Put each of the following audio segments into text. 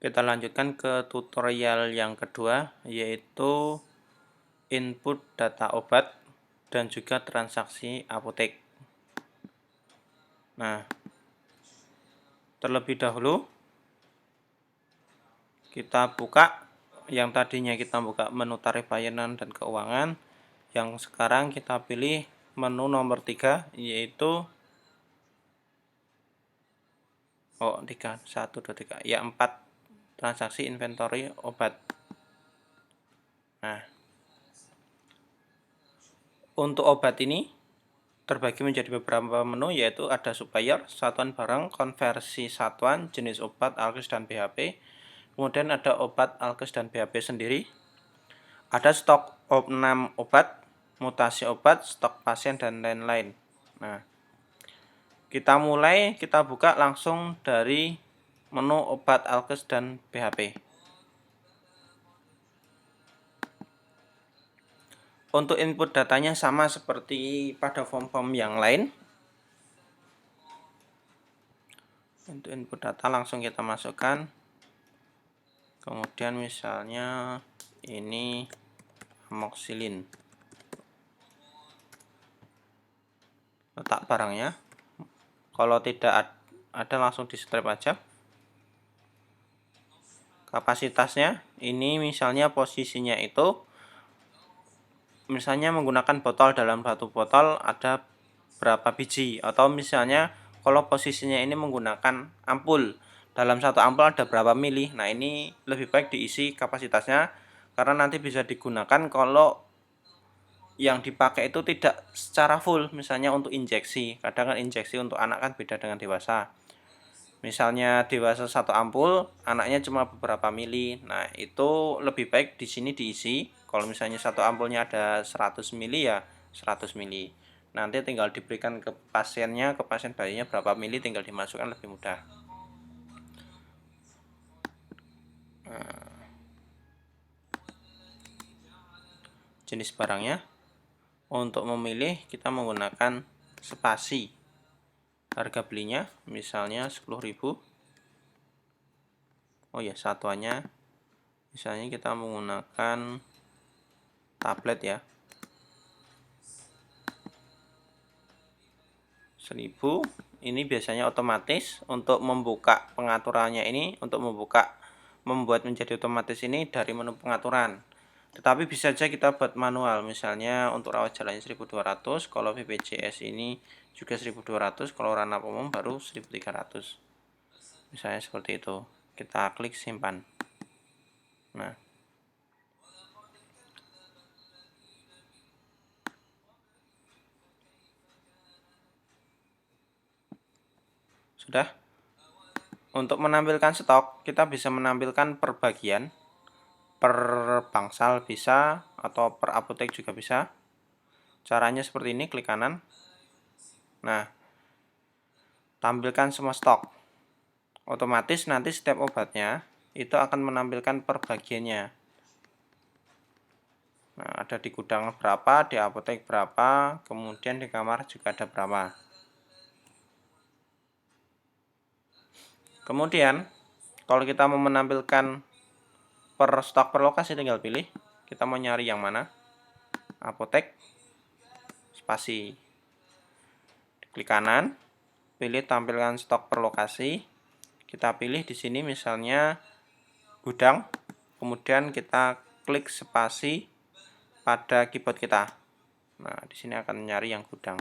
Kita lanjutkan ke tutorial yang kedua, yaitu input data obat dan juga transaksi apotek. Nah, terlebih dahulu kita buka yang tadinya kita buka menu tarif layanan dan keuangan, yang sekarang kita pilih menu nomor 3, yaitu 4 transaksi inventory obat. Nah, untuk obat ini terbagi menjadi beberapa menu, yaitu ada supplier, satuan barang, konversi satuan, jenis obat, alkes dan BHP. Kemudian ada obat, alkes dan BHP sendiri. Ada stok 6 obat, mutasi obat, stok pasien dan lain-lain. Nah, kita buka langsung dari menu obat, alkes dan BHP. Untuk input datanya sama seperti pada form-form yang lain. Untuk input data langsung kita masukkan. Kemudian misalnya ini amoxicillin. Letak barangnya. Kalau tidak ada langsung di strip aja. Kapasitasnya ini misalnya posisinya itu misalnya menggunakan botol, dalam satu botol ada berapa biji, atau misalnya kalau posisinya ini menggunakan ampul, dalam satu ampul ada berapa mili. Nah, ini lebih baik diisi kapasitasnya karena nanti bisa digunakan kalau yang dipakai itu tidak secara full. Misalnya untuk injeksi, kadang kan injeksi untuk anak kan beda dengan dewasa. Misalnya dewasa satu ampul, anaknya cuma beberapa mili. Nah, itu lebih baik di sini diisi. Kalau misalnya satu ampulnya ada 100 mili ya 100 mili. Nanti tinggal diberikan ke pasiennya, ke pasien bayinya berapa mili, tinggal dimasukkan lebih mudah. Nah, jenis barangnya, untuk memilih kita menggunakan spasi. Harga belinya misalnya 10.000. Oh ya, satuannya misalnya kita menggunakan tablet ya, 1000. Ini biasanya otomatis. Untuk membuka pengaturannya ini, untuk membuat menjadi otomatis ini dari menu pengaturan. Tetapi bisa saja kita buat manual. Misalnya untuk rawat jalannya 1200, kalau BPJS ini juga 1200, kalau ranah umum baru 1300. Misalnya seperti itu. Kita klik simpan. Nah, sudah. Untuk menampilkan stok, kita bisa menampilkan per bagian, per bangsal bisa, atau per apotek juga bisa. Caranya seperti ini, klik kanan. Nah, tampilkan semua stok. Otomatis nanti setiap obatnya itu akan menampilkan per bagiannya. Nah, ada di gudang berapa, di apotek berapa, kemudian di kamar juga ada berapa. Kemudian, kalau kita mau menampilkan per stok per lokasi, tinggal pilih. Kita mau nyari yang mana? Apotek, spasi. Klik kanan, pilih tampilkan stok per lokasi. Kita pilih di sini misalnya gudang, kemudian kita klik spasi pada keyboard kita. Nah, di sini akan nyari yang gudang.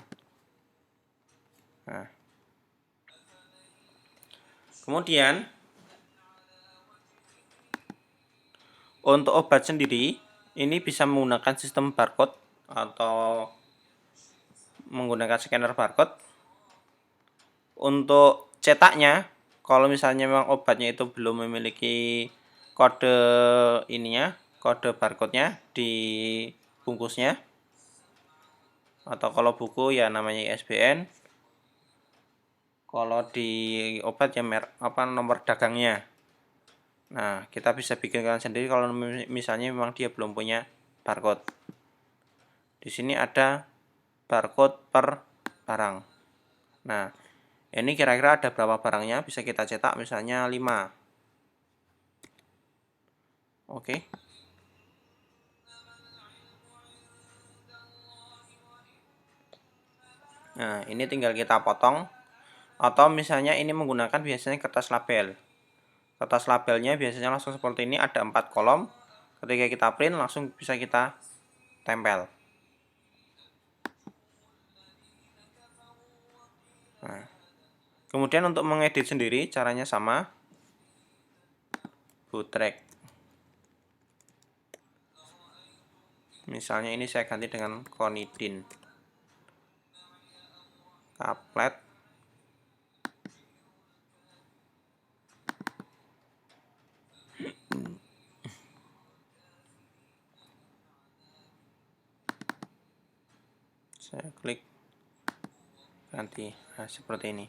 Nah, kemudian untuk obat sendiri ini bisa menggunakan sistem barcode atau menggunakan scanner barcode. Untuk cetaknya, kalau misalnya memang obatnya itu belum memiliki kode ininya, kode barcode-nya di bungkusnya, atau kalau buku ya namanya ISBN, kalau di obat ya nomor dagangnya. Nah, kita bisa bikinkan sendiri kalau misalnya memang dia belum punya barcode. Di sini ada barcode per barang. Nah, ini kira-kira ada berapa barangnya, bisa kita cetak misalnya 5. Oke. Nah, ini tinggal kita potong, atau misalnya ini menggunakan biasanya kertas label. Kertas labelnya biasanya langsung seperti ini, ada 4 kolom. Ketika kita print langsung bisa kita tempel. Nah, kemudian untuk mengedit sendiri caranya sama, bootstrap. Misalnya ini saya ganti dengan Conidin. Couplet. Saya klik ganti. Nah, seperti ini.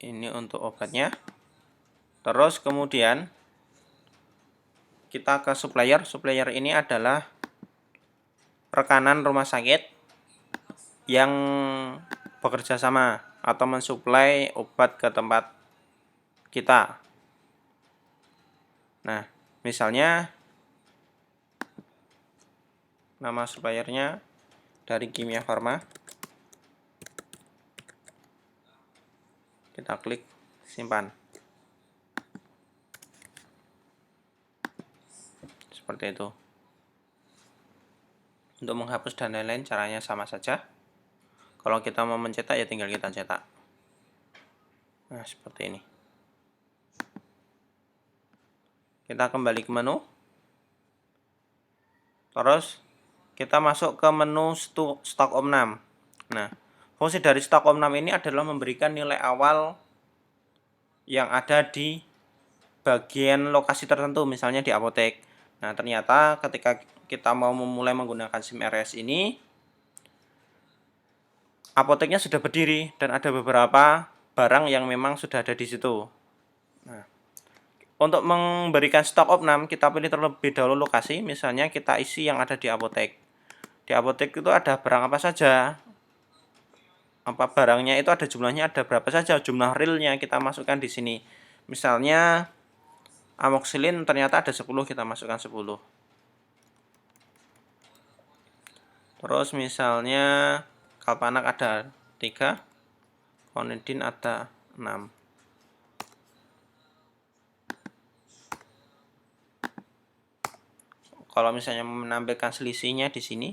Ini untuk obatnya. Terus kemudian kita ke supplier. Supplier ini adalah rekanan rumah sakit yang bekerja sama atau mensuplai obat ke tempat kita. Nah, misalnya nama suppliernya dari Kimia Farma. Kita klik simpan. Seperti itu. Untuk menghapus dan lain-lain caranya sama saja. Kalau kita mau mencetak ya tinggal kita cetak. Nah, seperti ini. Kita kembali ke menu. Terus kita masuk ke menu stok Om6. Nah, fungsi dari stok Om6 ini adalah memberikan nilai awal yang ada di bagian lokasi tertentu, misalnya di apotek. Nah, ternyata ketika kita mau memulai menggunakan SIM RS ini, apoteknya sudah berdiri dan ada beberapa barang yang memang sudah ada di situ. Nah, untuk memberikan stok Om6, kita pilih terlebih dahulu lokasi, misalnya kita isi yang ada di apotek. Di apotek itu ada barang apa saja, apa barangnya itu ada jumlahnya, ada berapa saja, jumlah realnya kita masukkan di sini. Misalnya amoxicillin ternyata ada 10, kita masukkan 10. Terus misalnya Kalpanak ada 3, Conidin ada 6. Kalau misalnya menampilkan selisihnya di sini,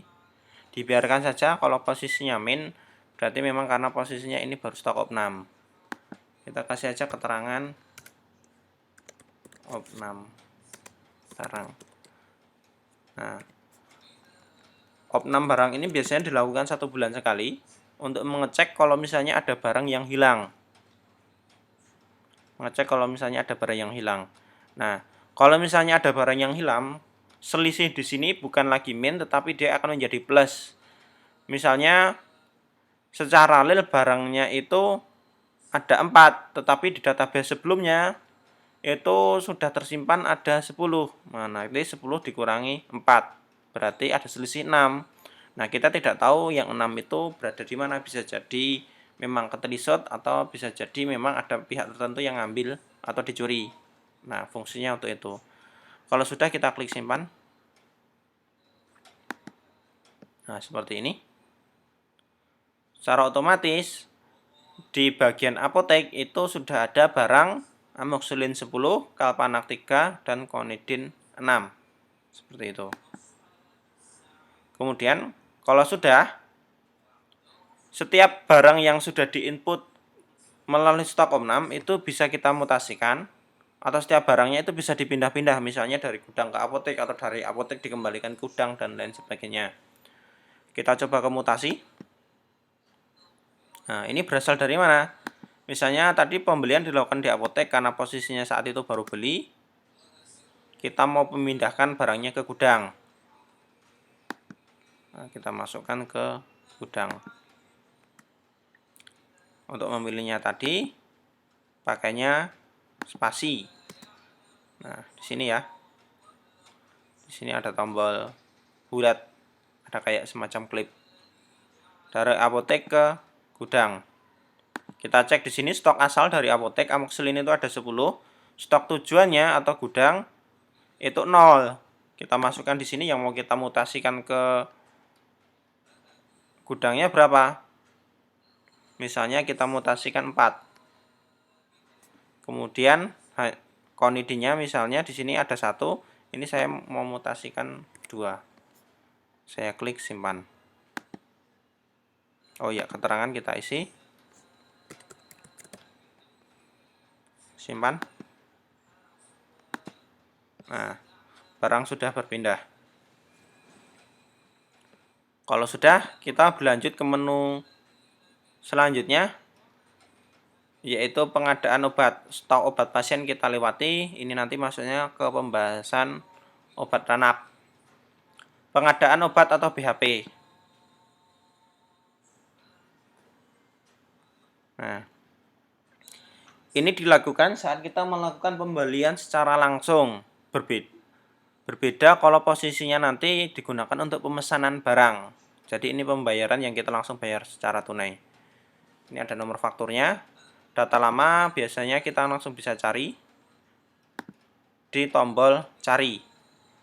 dibiarkan saja. Kalau posisinya min, berarti memang karena posisinya ini baru stok Om6. Kita kasih aja keterangan Om6 barang. Nah, Om6 barang ini biasanya dilakukan 1 bulan sekali untuk mengecek kalau misalnya ada barang yang hilang. Mengecek kalau misalnya ada barang yang hilang. Nah, kalau misalnya ada barang yang hilang, selisih di sini bukan lagi min, tetapi dia akan menjadi plus. Misalnya secara real barangnya itu ada 4, tetapi di database sebelumnya itu sudah tersimpan ada 10. Nah, ini 10 dikurangi 4, berarti ada selisih 6. Nah, kita tidak tahu yang 6 itu berada di mana, bisa jadi memang ketelisot atau bisa jadi memang ada pihak tertentu yang ngambil atau dicuri. Nah, fungsinya untuk itu. Kalau sudah, kita klik simpan. Nah, seperti ini. Secara otomatis di bagian apotek itu sudah ada barang amoxicillin 10, Kalpanak 3, dan Conidin 6. Seperti itu. Kemudian, kalau sudah, setiap barang yang sudah diinput melalui stok Om6 itu bisa kita mutasikan, atau setiap barangnya itu bisa dipindah-pindah, misalnya dari gudang ke apotek atau dari apotek dikembalikan ke gudang dan lain sebagainya. Kita coba ke mutasi. Nah, ini berasal dari mana? Misalnya tadi pembelian dilakukan di apotek karena posisinya saat itu baru beli. Kita mau memindahkan barangnya ke gudang. Nah, kita masukkan ke gudang. Untuk memilihnya tadi, pakainya spasi. Nah, di sini ya. Di sini ada tombol bulat, ada kayak semacam klip. Dari apotek ke gudang. Kita cek di sini stok asal dari apotek amoxicillin itu ada 10, stok tujuannya atau gudang itu 0. Kita masukkan di sini yang mau kita mutasikan ke gudangnya berapa? Misalnya kita mutasikan 4. Kemudian konidinnya misalnya di sini ada 1, ini saya mau mutasikan 2. Saya klik simpan. Oh ya, keterangan kita isi. Simpan. Nah, barang sudah berpindah. Kalau sudah, kita berlanjut ke menu selanjutnya, yaitu pengadaan obat. Stok obat pasien kita lewati, ini nanti masuknya ke pembahasan obat ranap. Pengadaan obat atau BHP. Nah, ini dilakukan saat kita melakukan pembelian secara langsung. Berbeda kalau posisinya nanti digunakan untuk pemesanan barang. Jadi ini pembayaran yang kita langsung bayar secara tunai. Ini ada nomor fakturnya. Data lama biasanya kita langsung bisa cari di tombol cari.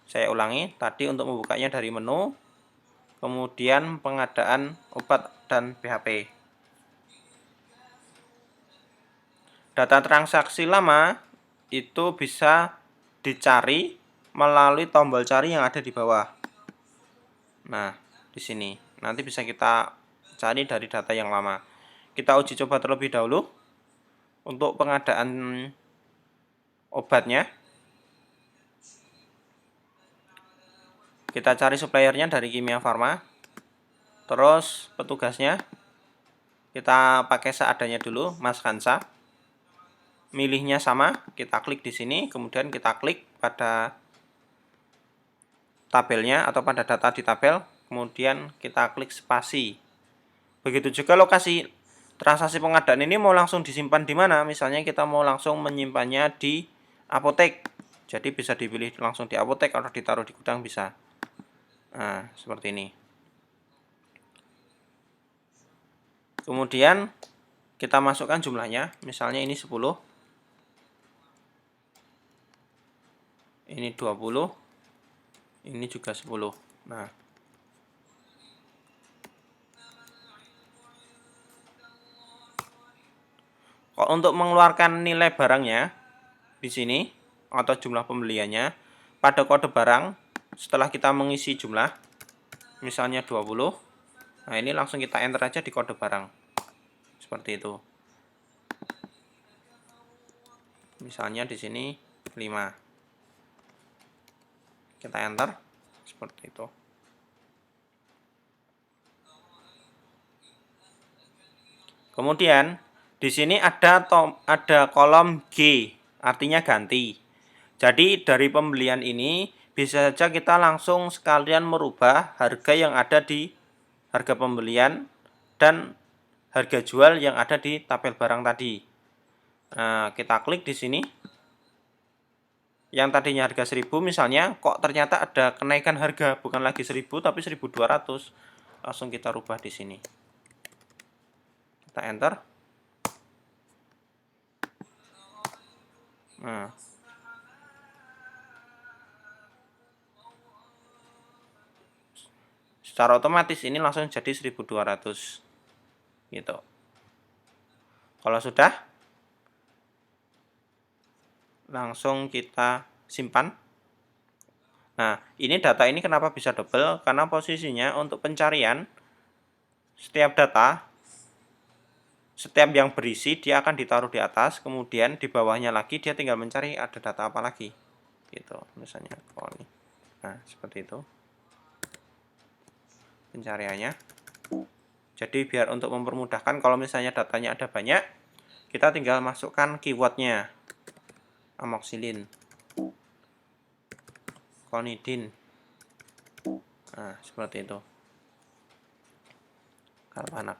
Saya ulangi, tadi untuk membukanya dari menu, kemudian pengadaan obat dan BHP. Data transaksi lama itu bisa dicari melalui tombol cari yang ada di bawah. Nah, di sini nanti bisa kita cari dari data yang lama. Kita uji coba terlebih dahulu untuk pengadaan obatnya. Kita cari suppliernya dari Kimia Farma. Terus petugasnya kita pakai seadanya dulu, Mas Kansa. Milihnya sama, kita klik di sini, kemudian kita klik pada tabelnya atau pada data di tabel, kemudian kita klik spasi. Begitu juga lokasi transaksi pengadaan ini mau langsung disimpan di mana? Misalnya kita mau langsung menyimpannya di apotek. Jadi bisa dipilih langsung di apotek atau ditaruh di gudang bisa. Nah, seperti ini. Kemudian kita masukkan jumlahnya, misalnya ini 10. Ini 20. Ini juga 10. Nah, kok untuk mengeluarkan nilai barangnya di sini atau jumlah pembeliannya pada kode barang setelah kita mengisi jumlah, misalnya 20. Nah, ini langsung kita enter aja di kode barang. Seperti itu. Misalnya di sini 5. Kita enter seperti itu. Kemudian di sini ada kolom G, artinya ganti. Jadi dari pembelian ini bisa saja kita langsung sekalian merubah harga yang ada di harga pembelian dan harga jual yang ada di tabel barang tadi. Nah, kita klik di sini. Yang tadinya harga 1000 misalnya, kok ternyata ada kenaikan harga, bukan lagi 1000 tapi 1200. Langsung kita rubah di sini. Kita enter. Nah, secara otomatis ini langsung jadi 1200 gitu. Kalau sudah, langsung kita simpan. Nah, ini data ini kenapa bisa double? Karena posisinya untuk pencarian setiap data, setiap yang berisi dia akan ditaruh di atas, kemudian di bawahnya lagi dia tinggal mencari ada data apa lagi gitu. Misalnya ini. Nah, seperti itu pencariannya. Jadi biar untuk mempermudahkan, kalau misalnya datanya ada banyak, kita tinggal masukkan keywordnya. Amoxicillin, konidin. Nah, seperti itu. Kalpanak.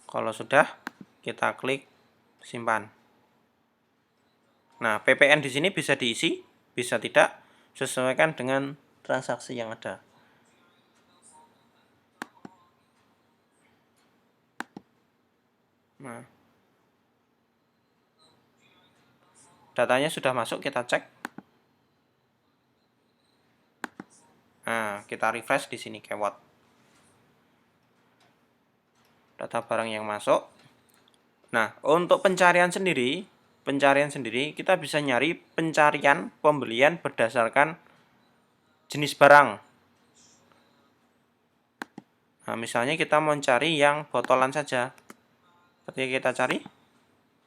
Kalau sudah, kita klik simpan. Nah, PPN di sini bisa diisi, bisa tidak, sesuaikan dengan transaksi yang ada. Nah, datanya sudah masuk, kita cek. Nah, kita refresh di sini keyword. Data barang yang masuk. Nah, untuk pencarian sendiri kita bisa nyari pencarian pembelian berdasarkan jenis barang. Nah, misalnya kita mau cari yang botolan saja. Ketika kita cari,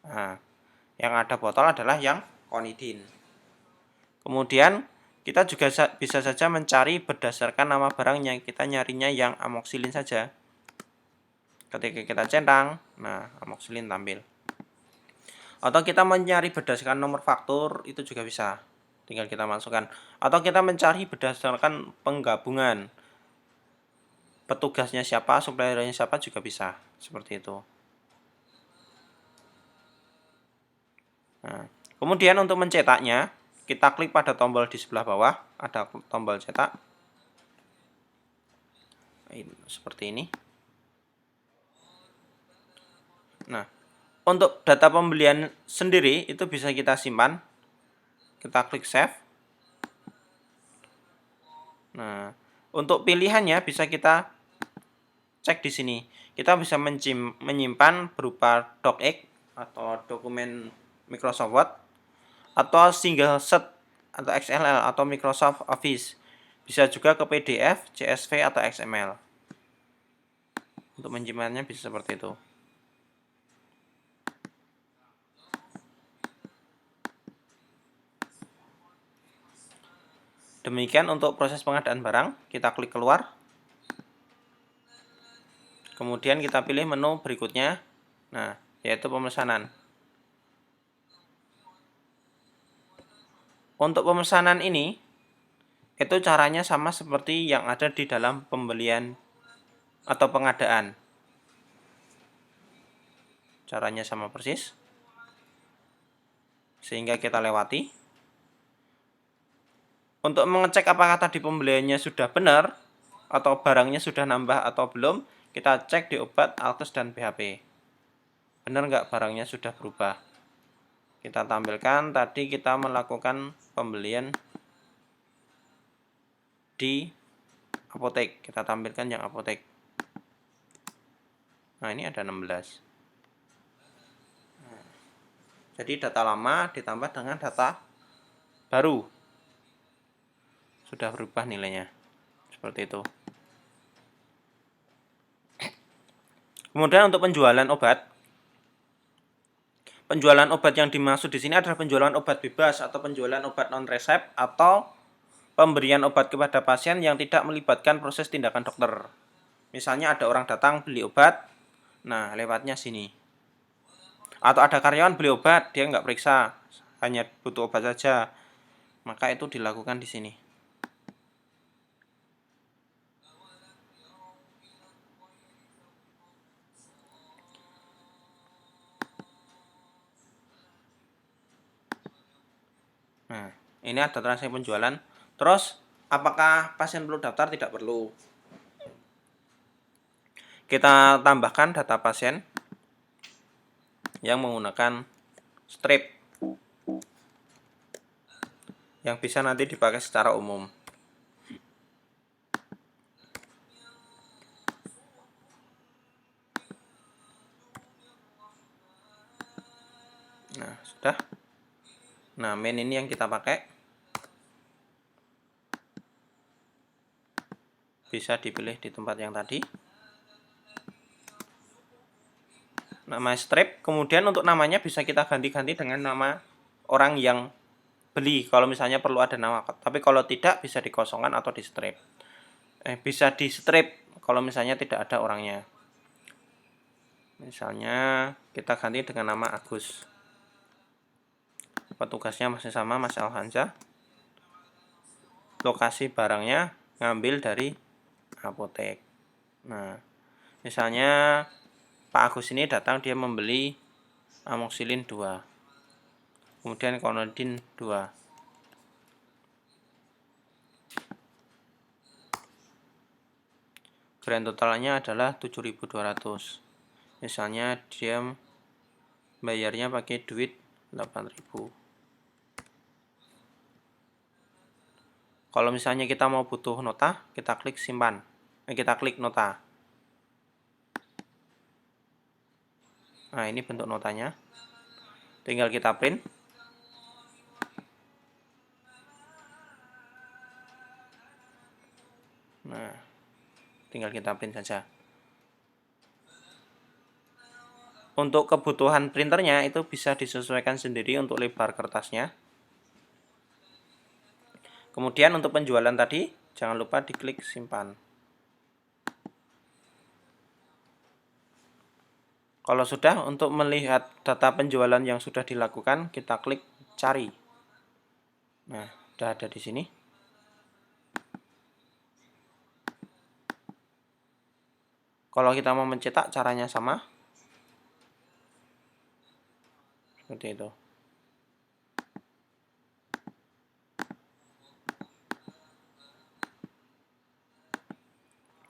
nah, yang ada botol adalah yang Konidin. Kemudian kita juga bisa saja mencari berdasarkan nama barangnya. Kita nyarinya yang amoksilin saja. Ketika kita centang, nah amoksilin tampil. Atau kita mencari berdasarkan nomor faktur, itu juga bisa. Tinggal kita masukkan. Atau kita mencari berdasarkan penggabungan. Petugasnya siapa, suppliernya siapa juga bisa. Seperti itu. Nah, kemudian untuk mencetaknya, kita klik pada tombol di sebelah bawah, ada tombol cetak. Seperti ini. Nah, untuk data pembelian sendiri itu bisa kita simpan. Kita klik save. Nah, untuk pilihannya bisa kita cek di sini. Kita bisa menyimpan berupa docx atau dokumen Microsoft Word, atau single sheet atau XLL atau Microsoft Office. Bisa juga ke PDF, CSV atau XML. Untuk menyimpannya bisa seperti itu. Demikian untuk proses pengadaan barang. Kita klik keluar. Kemudian kita pilih menu berikutnya. Nah, yaitu pemesanan. Untuk pemesanan ini, itu caranya sama seperti yang ada di dalam pembelian atau pengadaan. Caranya sama persis. Sehingga kita lewati. Untuk mengecek apakah tadi pembeliannya sudah benar, atau barangnya sudah nambah atau belum, kita cek di obat, alkes, dan BHP. Benar nggak barangnya sudah berubah? Kita tampilkan tadi kita melakukan pembelian di apotek. Kita tampilkan yang apotek. Nah, ini ada 16. Jadi data lama ditambah dengan data baru. Sudah berubah nilainya. Seperti itu. Kemudian untuk penjualan obat. Penjualan obat yang dimaksud di sini adalah penjualan obat bebas atau penjualan obat non resep atau pemberian obat kepada pasien yang tidak melibatkan proses tindakan dokter. Misalnya ada orang datang beli obat, nah lewatnya sini. Atau ada karyawan beli obat, dia nggak periksa, hanya butuh obat saja, maka itu dilakukan di sini. Nah, ini ada transaksi penjualan. Terus, apakah pasien perlu daftar? Tidak perlu. Kita tambahkan data pasien yang menggunakan strip yang bisa nanti dipakai secara umum. Nah, sudah. Nah, main ini yang kita pakai. Bisa dipilih di tempat yang tadi. Nama strip, kemudian untuk namanya bisa kita ganti-ganti dengan nama orang yang beli kalau misalnya perlu ada nama. Tapi kalau tidak bisa dikosongkan atau di strip. Bisa di strip kalau misalnya tidak ada orangnya. Misalnya kita ganti dengan nama Agus. Petugasnya masih sama, Mas Alhanza. Lokasi barangnya ngambil dari apotek. Nah, misalnya Pak Agus ini datang, dia membeli amoksilin 2. Kemudian Konidin 2. Grand totalnya adalah 7.200. Misalnya dia bayarnya pakai duit 8.000. Kalau misalnya kita mau butuh nota, kita klik simpan. Kita klik nota. Nah, ini bentuk notanya. Tinggal kita print. Nah, tinggal kita print saja. Untuk kebutuhan printernya itu bisa disesuaikan sendiri untuk lebar kertasnya. Kemudian untuk penjualan tadi, jangan lupa diklik simpan. Kalau sudah, untuk melihat data penjualan yang sudah dilakukan, kita klik cari. Nah, sudah ada di sini. Kalau kita mau mencetak, caranya sama. Seperti itu.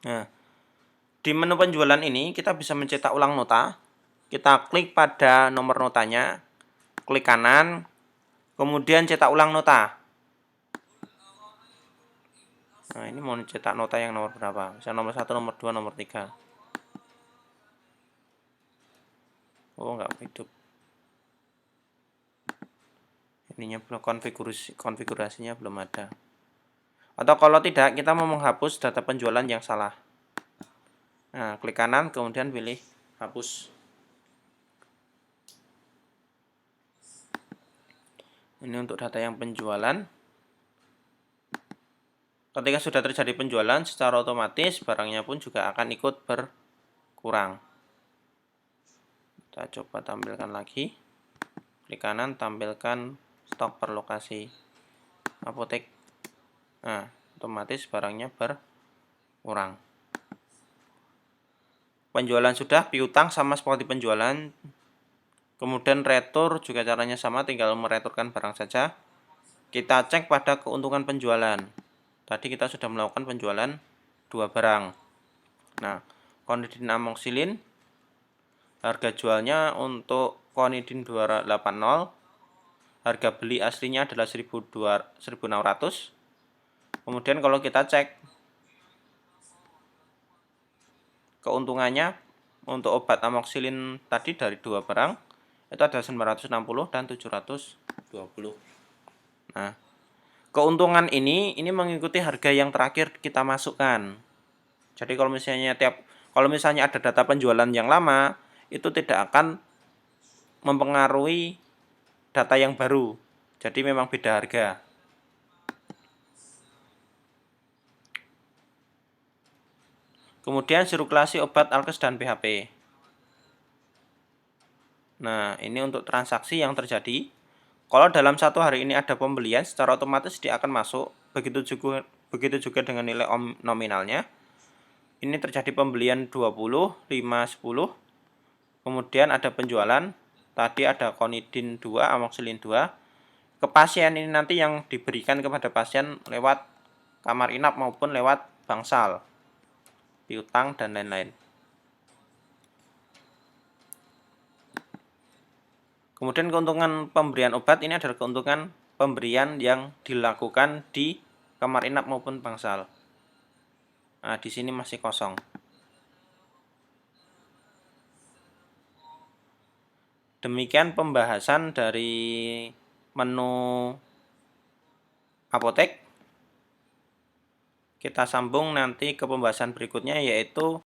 Nah, di menu penjualan ini kita bisa mencetak ulang nota. Kita klik pada nomor notanya, klik kanan, kemudian cetak ulang nota. Nah, ini mau cetak nota yang nomor berapa? Bisa nomor 1, nomor 2, nomor 3. Oh, enggak hidup. Ininya belum konfigurasinya belum ada. Atau kalau tidak, kita mau menghapus data penjualan yang salah. Nah, klik kanan, kemudian pilih hapus. Ini untuk data yang penjualan. Ketika sudah terjadi penjualan, secara otomatis barangnya pun juga akan ikut berkurang. Kita coba tampilkan lagi. Klik kanan, tampilkan stok per lokasi apotek. Nah, otomatis barangnya berkurang. Penjualan sudah, piutang sama seperti penjualan. Kemudian retur juga caranya sama, tinggal mereturkan barang saja. Kita cek pada keuntungan penjualan. Tadi kita sudah melakukan penjualan 2 barang. Nah, konidin amoxicillin, harga jualnya untuk konidin 280, harga beli aslinya adalah 1.600. Kemudian kalau kita cek keuntungannya untuk obat amoxicillin tadi dari 2 barang, itu ada 960 dan 720. Nah, keuntungan ini mengikuti harga yang terakhir kita masukkan. Jadi kalau misalnya ada data penjualan yang lama, itu tidak akan mempengaruhi data yang baru. Jadi memang beda harga. Kemudian sirkulasi obat alkes dan PHP. Nah, ini untuk transaksi yang terjadi. Kalau dalam 1 hari ini ada pembelian, secara otomatis dia akan masuk. Begitu juga dengan nilai nominalnya. Ini terjadi pembelian 20, 5, 10. Kemudian ada penjualan. Tadi ada konidin 2, amoxicillin 2. Ke pasien ini nanti yang diberikan kepada pasien lewat kamar inap maupun lewat bangsal, piutang, dan lain-lain. Kemudian keuntungan pemberian obat ini adalah keuntungan pemberian yang dilakukan di kamar inap maupun bangsal. Nah, di sini masih kosong. Demikian pembahasan dari menu apotek. Kita sambung nanti ke pembahasan berikutnya, yaitu